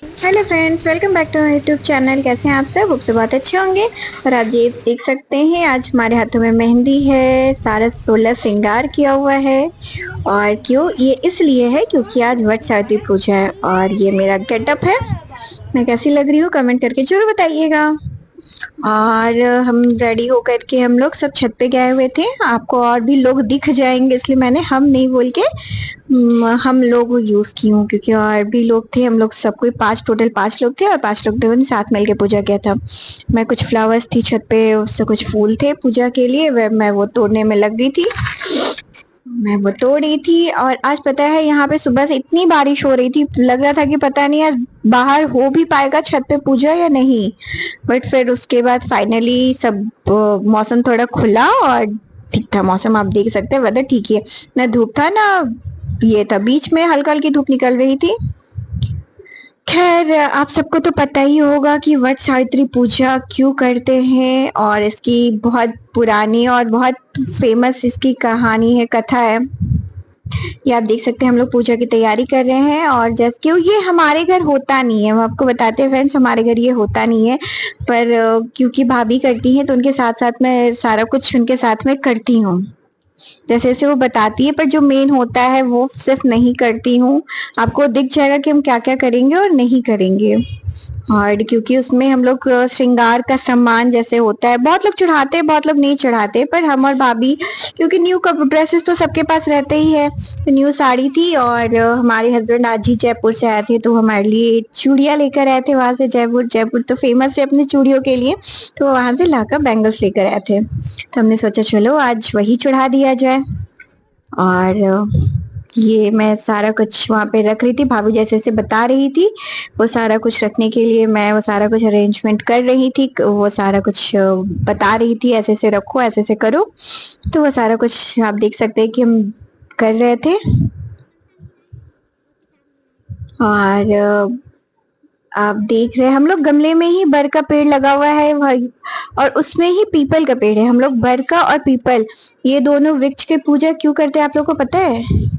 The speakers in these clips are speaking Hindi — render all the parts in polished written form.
Hello friends, welcome back to my YouTube channel. कैसे हैं आप सब? होप से बहुत अच्छे होंगे। और आप ये देख सकते हैं, आज हमारे हाथों में मेहंदी है, सारा 16 श्रृंगार किया हुआ है। और क्यों ये इसलिए है क्योंकि आज वट सावित्री पूजा है। और ये मेरा गेटअप है। मैं कैसी लग रही हूँ कमेंट करके जरूर बताइएगा। और हम रेडी होकर के हम लोग सब छत पे गए हुए थे। आपको और भी लोग दिख जाएंगे, इसलिए मैंने हम नहीं बोल के हम लोग यूज की हूँ, क्योंकि और भी लोग थे। हम लोग सब कोई टोटल 5 लोग थे, और 5 लोग थे ने साथ मिलके पूजा किया था। मैं कुछ फ्लावर्स थी छत पे, उससे कुछ फूल थे पूजा के लिए, वह मैं वो तोड़ने में लग गई थी। मैं वो तोड़ी थी। और आज पता है यहाँ पे सुबह से इतनी बारिश हो रही थी, लग रहा था कि पता नहीं आज बाहर हो भी पाएगा छत पे पूजा या नहीं। बट फिर उसके बाद फाइनली सब मौसम थोड़ा खुला और ठीक था मौसम। आप देख सकते हैं वेदर ठीक ही है, ना धूप था ना ये था, बीच में हल्का हल्की धूप निकल रही थी। खैर, आप सबको तो पता ही होगा कि वट सावित्री पूजा क्यों करते हैं, और इसकी बहुत पुरानी और बहुत फेमस इसकी कहानी है, कथा है। ये आप देख सकते हैं, हम लोग पूजा की तैयारी कर रहे हैं। और जैसे क्यों ये हमारे घर होता नहीं है, हम आपको बताते हैं फ्रेंड्स, हमारे घर ये होता नहीं है। पर क्योंकि भाभी करती हैं तो उनके साथ साथ मैं सारा कुछ उनके साथ में करती हूँ, जैसे जैसे वो बताती है। पर जो मेन होता है वो सिर्फ नहीं करती हूँ। आपको दिख जाएगा कि हम क्या क्या करेंगे और नहीं करेंगे। और क्योंकि उसमें हम लोग श्रृंगार का सामान जैसे होता है, बहुत लोग चढ़ाते हैं बहुत लोग नहीं चढ़ाते, पर हम और भाभी क्योंकि न्यू ड्रेसेस तो सबके पास रहते ही है, तो न्यू साड़ी थी। और हमारे हस्बैंड आज ही जयपुर से आए थे, तो हमारे लिए चूड़ियां लेकर आए थे वहां से। जयपुर जयपुर तो फेमस है अपनी चूड़ियों के लिए, तो वहां से लाकर बैंगल्स लेकर आए थे। तो हमने सोचा चलो आज वही चढ़ा दिया जाए। और ये मैं सारा कुछ वहां पे रख रही थी, भाभी जैसे जैसे बता रही थी वो सारा कुछ रखने के लिए मैं वो सारा कुछ अरेंजमेंट कर रही थी। वो सारा कुछ बता रही थी, ऐसे ऐसे रखो ऐसे ऐसे करो। तो वो सारा कुछ आप देख सकते हैं कि हम कर रहे थे। और आप देख रहे हैं हम लोग गमले में ही बर का पेड़ लगा हुआ है भाई, और उसमें ही पीपल का पेड़ है। हम लोग बर का और पीपल ये दोनों वृक्ष की पूजा क्यों करते हैं आप लोग को पता है?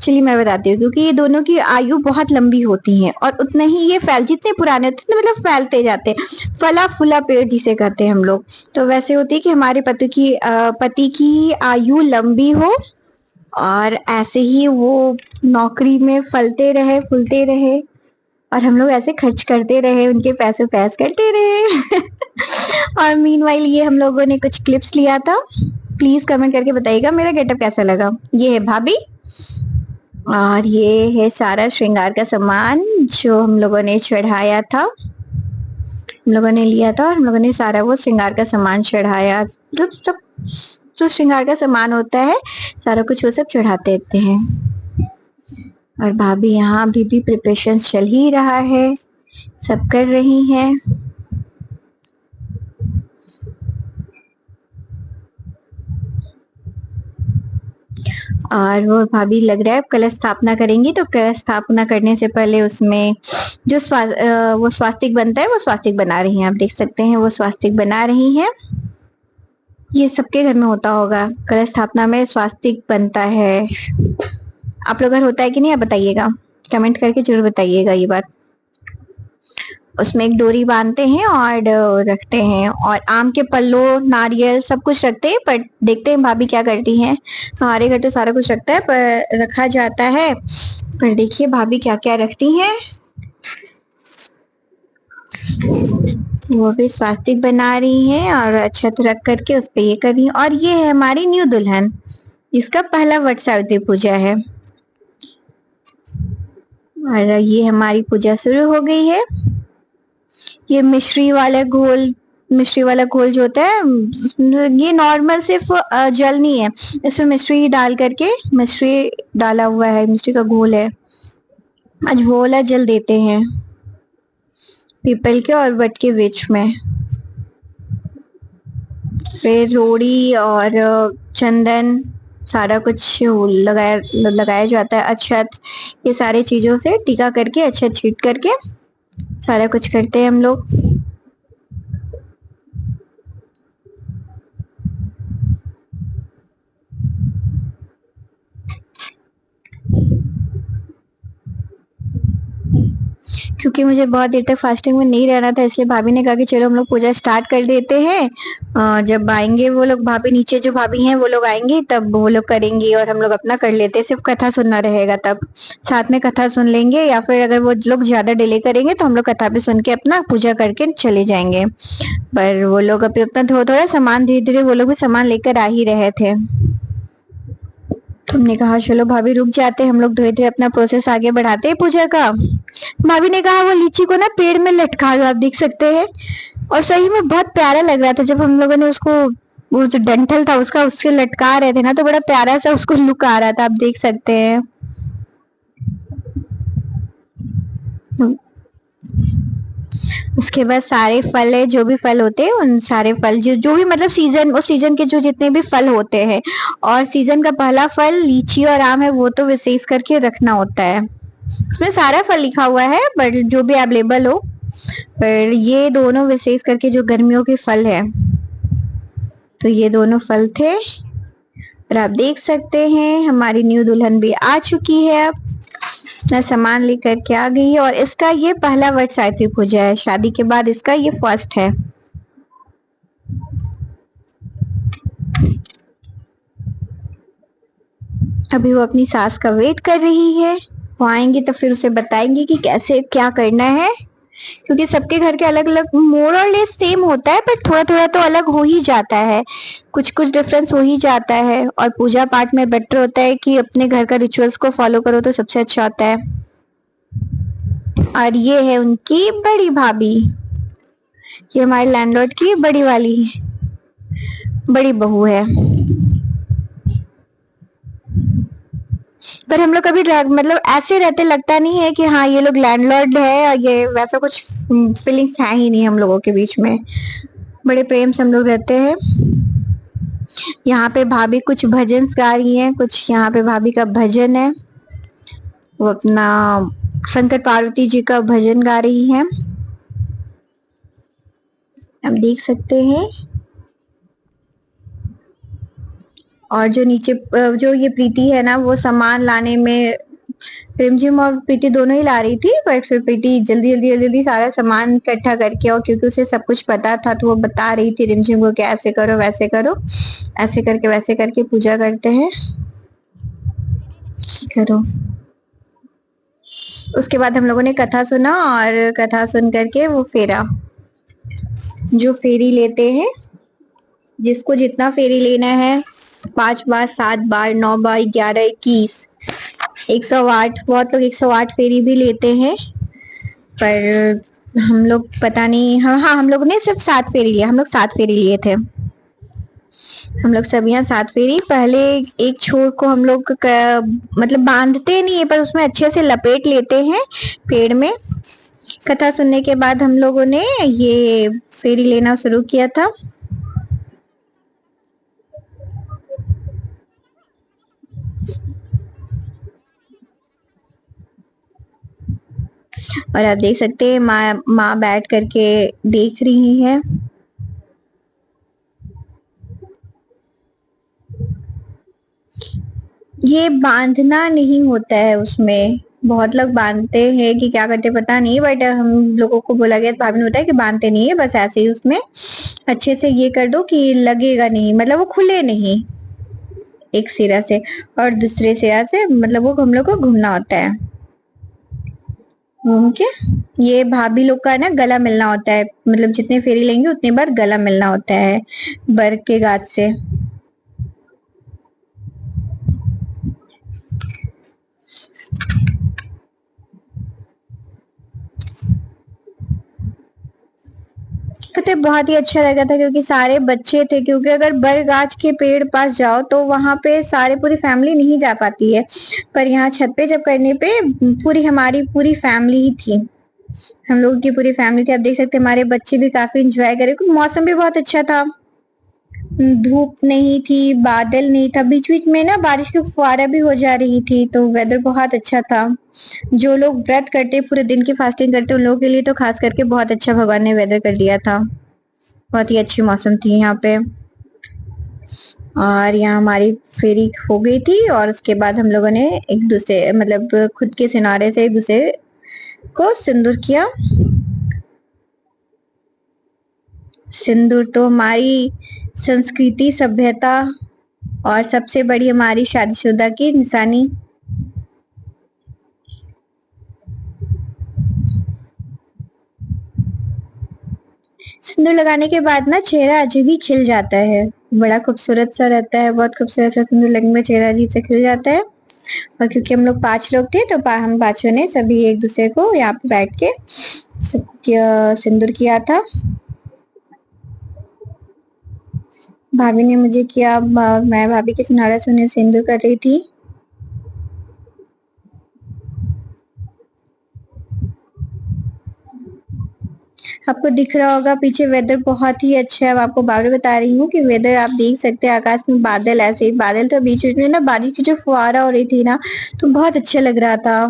चलिए मैं बताती हूँ, क्योंकि ये दोनों की आयु बहुत लंबी होती है, और उतना ही ये फैल जितने पुराने होते हैं मतलब फैलते जाते हैं। फला फूला पेड़ जिसे कहते हैं हम लोग। तो वैसे होती है कि हमारे पति की आयु लंबी हो, और ऐसे ही वो नौकरी में फलते रहे फूलते रहे, और हम लोग ऐसे खर्च करते रहे, उनके पैसे पैस करते रहे। और मीनवाइल ये हम लोगों ने कुछ क्लिप्स लिया था। प्लीज कमेंट करके बताइएगा मेरा गेटअप कैसा लगा। ये है भाभी, और ये है सारा श्रृंगार का सामान जो हम लोगों ने चढ़ाया था। हम लोगों ने लिया था और हम लोगों ने सारा वो श्रृंगार का सामान चढ़ाया, मतलब सब जो श्रृंगार का सामान होता है सारा कुछ वो सब चढ़ाते रहते हैं। और भाभी यहाँ अभी भी प्रिपरेशन चल ही रहा है, सब कर रही हैं। और वो भाभी लग रहा है कलश स्थापना करेंगी, तो कलश स्थापना करने से पहले उसमें जो वो स्वास्तिक बनता है वो स्वास्तिक बना रही हैं। आप देख सकते हैं वो स्वास्तिक बना रही हैं। ये सबके घर में होता होगा, कलश स्थापना में स्वास्तिक बनता है। आप लोग घर होता है कि नहीं, आप बताइएगा, कमेंट करके जरूर बताइएगा ये बात। उसमें एक डोरी बांधते हैं और रखते हैं, और आम के पल्लो नारियल सब कुछ रखते हैं। पर देखते हैं भाभी क्या करती हैं। हमारे घर तो सारा कुछ रखता है, पर रखा जाता है। पर देखिए भाभी क्या क्या रखती हैं। वो भी स्वास्तिक बना रही हैं और अक्षत रख करके उस पे ये कर रही हैं। और ये है हमारी न्यू दुल्हन, इसका पहला वट सावित्री पूजा है। और ये हमारी पूजा शुरू हो गई है। ये मिश्री वाला घोल जो होता है, ये नॉर्मल सिर्फ जल नहीं है, इसमें मिश्री डाल करके, मिश्री डाला हुआ है, मिश्री का घोल है। आज वो वाला जल देते हैं पीपल के और वट के बीच में। फिर रोड़ी और चंदन सारा कुछ लगाया लगाया जाता है। अक्षत, ये सारी चीजों से टीका करके अक्षत छीट करके सारा कुछ करते हैं हम लोग। क्योंकि मुझे बहुत देर तक फास्टिंग में नहीं रहना था, इसलिए भाभी ने कहा कि चलो हम लोग पूजा स्टार्ट कर देते हैं। जब आएंगे वो लोग, भाभी नीचे जो भाभी हैं वो लोग आएंगी तब वो लोग करेंगी और हम लोग अपना कर लेते हैं, सिर्फ कथा सुनना रहेगा। तब साथ में कथा सुन लेंगे, या फिर अगर वो लोग ज्यादा डिले करेंगे तो हम लोग कथा भी सुन के अपना पूजा करके चले जाएंगे। पर वो लोग अभी अपना थोड़ा थोड़ा सामान, धीरे धीरे वो लोग भी सामान लेकर आ ही रहे थे। तुमने कहा चलो भाभी रुक जाते, हम लोग धीरे धीरे अपना प्रोसेस आगे बढ़ाते हैं पूजा का। भाभी ने कहा वो लीची को ना पेड़ में लटका दो, आप देख सकते हैं। और सही में बहुत प्यारा लग रहा था जब हम लोगों ने उसको, वो जो डंठल था उसका उससे लटका रहे थे ना, तो बड़ा प्यारा सा उसको लुक आ रहा था, आप देख सकते हैं। उसके बाद सारे फल है, जो भी फल होते हैं उन सारे फल जो जो भी मतलब सीजन, उस सीजन के जो जितने भी फल होते हैं, और सीजन का पहला फल लीची और आम है, वो तो विशेष करके रखना होता है। उसमें सारा फल लिखा हुआ है बट जो भी अवेलेबल हो, पर ये दोनों विशेष करके जो गर्मियों के फल है, तो ये दोनों फल थे। और आप देख सकते हैं हमारी न्यू दुल्हन भी आ चुकी है, अब अपना सामान लेकर के आ गई है। और इसका ये पहला वट सावित्री पूजा है, शादी के बाद इसका ये फर्स्ट है। अभी वो अपनी सास का वेट कर रही है, वो आएंगी तो फिर उसे बताएंगे कि कैसे क्या करना है, क्योंकि सबके घर के अलग अलग मोर और लेस सेम होता है, पर थोड़ा थोड़ा तो अलग हो ही जाता है, कुछ कुछ डिफरेंस हो ही जाता है। और पूजा पाठ में बेटर होता है कि अपने घर का रिचुअल्स को फॉलो करो तो सबसे अच्छा होता है। और ये है उनकी बड़ी भाभी, ये हमारे लैंडलॉर्ड की बड़ी वाली बड़ी बहू है। पर हम लोग कभी मतलब ऐसे रहते लगता नहीं है कि हाँ ये लोग लैंडलॉर्ड है, और ये वैसा कुछ फीलिंग्स है ही नहीं हम लोगों के बीच में, बड़े प्रेम से हम लोग रहते हैं। यहाँ पे भाभी कुछ भजन गा रही हैं, कुछ यहाँ पे भाभी का भजन है, वो अपना शंकर पार्वती जी का भजन गा रही हैं, आप देख सकते हैं। और जो नीचे जो ये प्रीति है ना, वो सामान लाने में, रिमझिम और प्रीति दोनों ही ला रही थी, पर फिर प्रीति जल्दी जल्दी जल्दी जल्दी सारा सामान इकट्ठा करके, और क्योंकि उसे सब कुछ पता था तो वो बता रही थी रिमझिम को कि ऐसे करो वैसे करो, ऐसे करके वैसे करके पूजा करते हैं, करो। उसके बाद हम लोगों ने कथा सुना, और कथा सुन करके वो फेरा, जो फेरी लेते हैं, जिसको जितना फेरी लेना है, 5 बार, 7 बार, 9 बार, 11, 21, 108, बहुत लोग 108 फेरी भी लेते हैं, पर हम लोग पता नहीं, हाँ हाँ हम लोग ने सिर्फ 7 फेरी लिया, हम लोग 7 फेरी लिए थे। हम लोग सब यहाँ 7 फेरी, पहले एक छोर को हम लोग मतलब बांधते नहीं है, पर उसमें अच्छे से लपेट लेते हैं पेड़ में। कथा सुनने के बाद हम लोगों ने ये फेरी लेना शुरू किया था। और आप देख सकते हैं माँ बैठ करके देख रही है। ये बांधना नहीं होता है उसमें, बहुत लोग बांधते हैं कि क्या करते पता नहीं, बट हम लोगों को बोला गया, भाभी ने बताया कि बांधते नहीं है, बस ऐसे ही उसमें अच्छे से ये कर दो कि लगेगा नहीं, मतलब वो खुले नहीं एक सिरा से, और दूसरे सिरा से मतलब वो हम लोग को घूमना होता है घूम के। ये भाभी लोग का ना गला मिलना होता है, मतलब जितने फेरी लेंगे उतने बार गला मिलना होता है बर के गाछ से। पता है बहुत ही अच्छा लगा था, क्योंकि सारे बच्चे थे, क्योंकि अगर बरगाछ के पेड़ पास जाओ तो वहां पे सारे पूरी फैमिली नहीं जा पाती है, पर यहाँ छत पे जब करने पे पूरी हमारी पूरी फैमिली ही थी, हम लोगों की पूरी फैमिली थी। आप देख सकते हैं हमारे बच्चे भी काफी इंजॉय करे, क्योंकि मौसम भी बहुत अच्छा था, धूप नहीं थी, बादल नहीं था, बीच बीच में ना बारिश की फुहारा भी हो जा रही थी, तो वेदर बहुत अच्छा था। जो लोग व्रत करते, पूरे दिन की फास्टिंग करते, उन लोगों के लिए तो खास करके बहुत अच्छा भगवान ने वेदर कर दिया था, बहुत ही अच्छी मौसम थी यहाँ पे। और यहाँ हमारी फेरी हो गई थी, और उसके बाद हम लोगों ने एक दूसरे मतलब खुद के सिनारे से एक दूसरे को सिंदूर किया। सिंदूर तो हमारी संस्कृति, सभ्यता और सबसे बड़ी हमारी शादीशुदा की निशानी। सिंदूर लगाने के बाद ना चेहरा अजीब ही खिल जाता है, बड़ा खूबसूरत सा रहता है, बहुत खूबसूरत सा सिंदूर लगने में चेहरा अजीब से खिल जाता है। और क्योंकि हम लोग 5 लोग थे तो हम 5 ने सभी एक दूसरे को यहाँ पे बैठ के सिंदूर किया था। भाभी ने मुझे किया, मैं भाभी के सिनारे से उन्हें सिंदूर कर रही थी। आपको दिख रहा होगा पीछे वेदर बहुत ही अच्छा है। आपको बार बार बता रही हूँ कि वेदर आप देख सकते हैं, आकाश में बादल, ऐसे ही बादल तो बीच बीच में ना बारिश की जो फुहारा हो रही थी ना, तो बहुत अच्छा लग रहा था।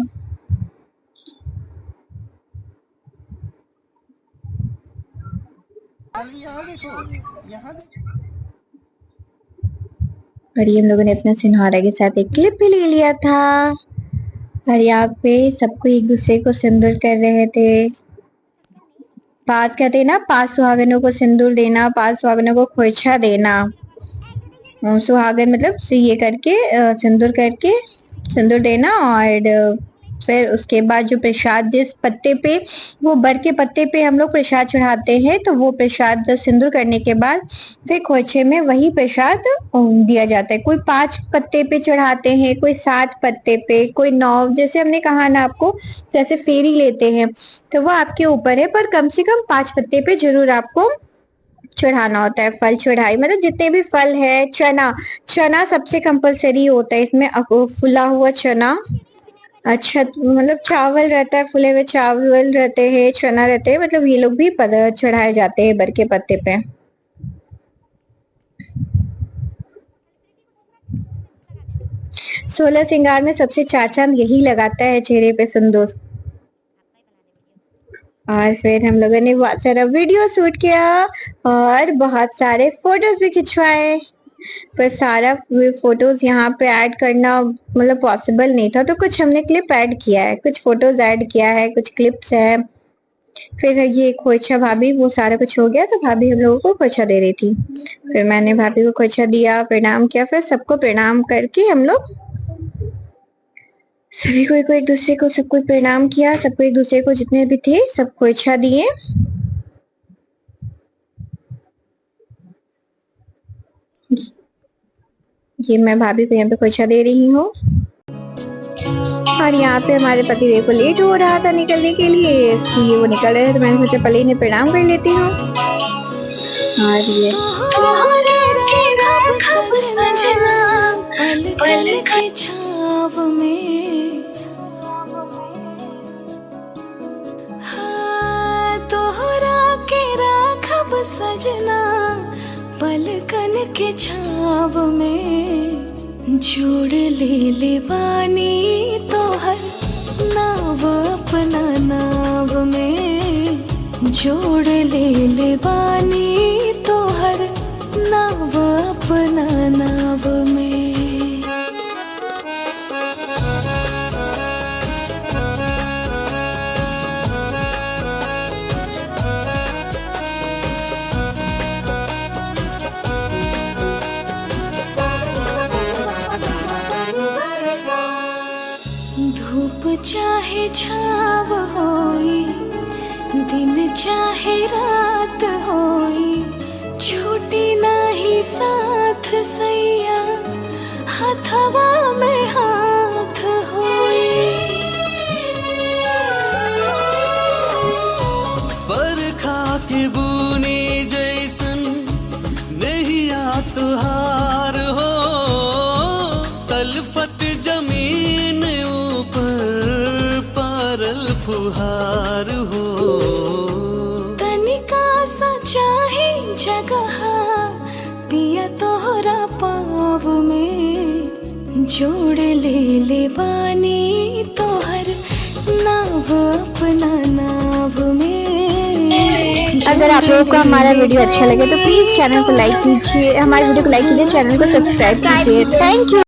और ये हम लोगों ने अपना सिनहारा के साथ एक क्लिप भी ले लिया था और यहाँ पे सबको एक दूसरे को सिंदूर कर रहे थे। बात कहते हैं ना, 5 सुहागनों को सिंदूर देना, 5 सुहागनों को खोइछा देना। सुहागन मतलब ये करके सिंदूर करके सिंदूर देना, और फिर उसके बाद जो प्रसाद जिस पत्ते पे, वो बर के पत्ते पे हम लोग प्रसाद चढ़ाते हैं, तो वो प्रसाद सिंदूर करने के बाद फिर खोइछे में वही प्रसाद दिया जाता है। कोई 5 पत्ते पे चढ़ाते हैं, कोई 7 पत्ते पे, कोई 9, जैसे हमने कहा ना आपको, जैसे फेरी लेते हैं तो वो आपके ऊपर है, पर कम से कम 5 पत्ते पे जरूर आपको चढ़ाना होता है। फल चढ़ाई मतलब जितने भी फल है, चना सबसे कंपलसरी होता है इसमें, फुला हुआ चना, अच्छा मतलब चावल रहता है, फुले हुए चावल रहते हैं, चना रहते हैं, मतलब ये लोग भी चढ़ाए जाते हैं बर के पत्ते पे। सोलह सिंगार में सबसे चार चांद यही लगाता है चेहरे पे सिंदूर। और फिर हम लोगों ने बहुत सारा वीडियो शूट किया और बहुत सारे फोटोज भी खिंचवाए, पर सारा फोटोज यहाँ पे ऐड करना मतलब पॉसिबल नहीं था, तो कुछ हमने क्लिप ऐड किया है, कुछ फोटोज ऐड किया है, कुछ क्लिप्स है। फिर ये खोइछा भाभी, वो सारा कुछ हो गया तो भाभी हम लोगों को खोइछा दे रही थी। फिर मैंने भाभी को खोइछा दिया, प्रणाम किया, फिर सबको प्रणाम करके हम लोग सभी को एक दूसरे को सबको प्रणाम किया, सबको एक दूसरे को जितने भी थे सबको इच्छा दिए। ये मैं भाभी को यहाँ पे खोइछा दे रही हूँ और यहाँ पे हमारे पति देव को लेट हो रहा था निकलने के लिए, इसलिए वो निकल रहे थे, तो मैंने सोचा पहले इन्हें प्रणाम कर लेती हूँ। और ये सजना पलकन के छाव में, जोड़ ले बानी तोहर नाव अपना नाव में, जोड़ ले बानी तोहर नाव अपना नाव में। धूप चाहे छाव होई, दिन चाहे रात होई, छूटी नाही साथ सैया, हथवा में हाथ होई। बरखा के बूनी जैसन नैया तुहार हो, तलफट जमीन फुहार हो। तनिका सा चाहे जगह पिया तोहरा पाव में, जोड़ ले बानी तोहर नाव अपना नाव में। अगर आप लोगों को हमारा वीडियो अच्छा लगे तो प्लीज चैनल को लाइक कीजिए, हमारे वीडियो को लाइक कीजिए, चैनल को सब्सक्राइब कीजिए। Thank you.